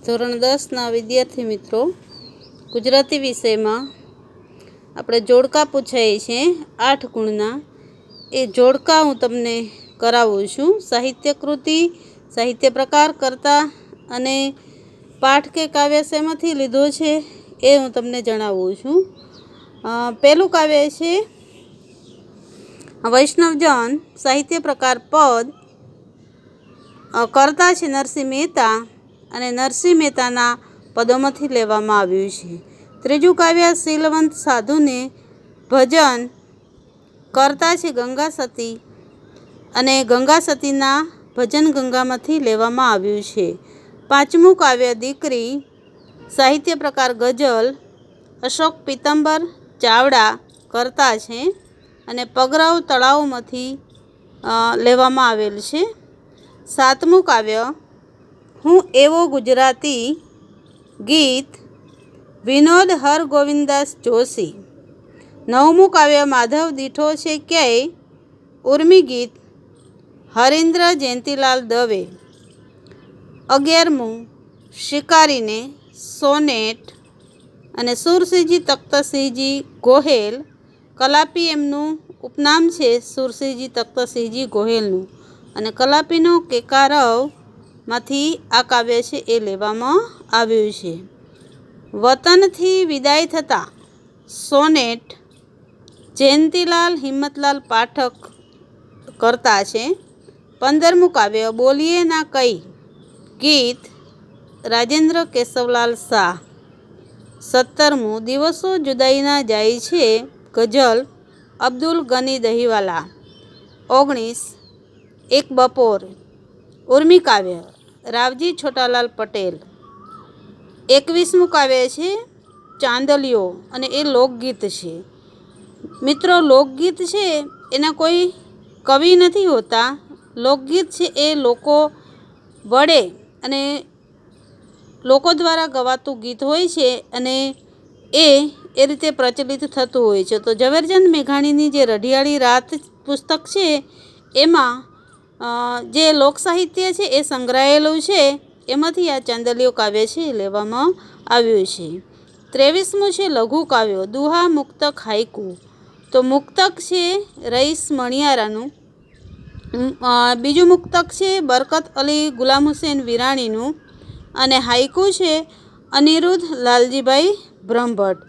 ધોરણ 10ના વિદ્યાર્થી મિત્રો, ગુજરાતી વિષયમાં આપણે જોડકા પૂછાય છે 8 ગુણના. એ જોડકા હું તમને કરાવું છું. સાહિત્ય કૃતિ, સાહિત્ય પ્રકાર, કર્તા અને પાઠ કે કાવ્ય શેમાંથી લીધો છે એ હું તમને જણાવું છું. પહેલું કાવ્ય છે વૈષ્ણવજન. સાહિત્ય પ્રકાર પદ. કર્તા છે નરસિંહ મહેતા અને નરસિંહ મહેતાના પદોમાંથી લેવામાં આવ્યું છે. ત્રીજું કાવ્ય શીલવંત સાધુને ભજન. કર્તા છે ગંગા સતી અને ગંગા સતીના ભજન ગંગામાંથી લેવામાં આવ્યું છે. પાંચમું કાવ્ય દીકરી. સાહિત્ય પ્રકાર ગઝલ. અશોક પીતમ્બર ચાવડા કર્તા છે અને પગરવ તળાવમાંથી લેવામાં આવેલ છે. સાતમું કાવ્ય હું એવો ગુજરાતી ગીત. વિનોદ હરગોવિંદાસ જોશી. નવમું કાવ્ય માધવ દીઠો છે ક્યાંય. ઉર્મી ગીત હરીન્દ્ર જયંતીલાલ દવે. 11મું શિકારીને સોનેટ અને સુરસિંહજી તખ્તસિંહજી ગોહેલ. કલાપી એમનું ઉપનામ છે સુરસિંહજી તખ્તસિંહજી ગોહેલનું અને કલાપીનો કેકારવમાંથી આ કાવ્ય છે એ લેવામાં આવ્યું છે. વતનથી વિદાય થતા સોનેટ જયંતીલાલ હિંમતલાલ પાઠક કર્તા છે. 15મું કાવ્ય બોલીએ ના કઈ ગીત રાજેન્દ્ર કેશવલાલ શાહ. 17મું દિવસો જુદાઈના જાય છે ગઝલ અબ્દુલ ગની દહીવાલા. 19 એક બપોર ઉર્મી કાવ્ય રાવજી છોટાલાલ પટેલ. 21મું કાવ્ય છે ચાંદલિયો અને એ લોકગીત છે. મિત્રો, લોકગીત છે એના કોઈ કવિ નથી હોતા. લોકગીત છે એ લોકો વડે અને લોકો દ્વારા ગવાતું ગીત હોય છે અને એ રીતે પ્રચલિત થતું હોય છે. તો ઝવેરચંદ મેઘાણીની જે રઢિયાળી રાત પુસ્તક છે એમાં જે લોકસાહિત્ય છે એ સંગ્રહાયેલું છે. એમાંથી આ ચાંદલિયો કાવ્ય છે એ લેવામાં આવ્યું છે. 23મું છે લઘુ કાવ્યો દુહા મુક્તક હાઈકુ. તો મુક્તક છે રઈસ મણિયારાનું. બીજું મુક્તક છે બરકત અલી ગુલામ હુસેન વિરાણીનું અને હાઈકુ છે અનિરુદ્ધ લાલજીભાઈ બ્રહ્મભટ્ટ.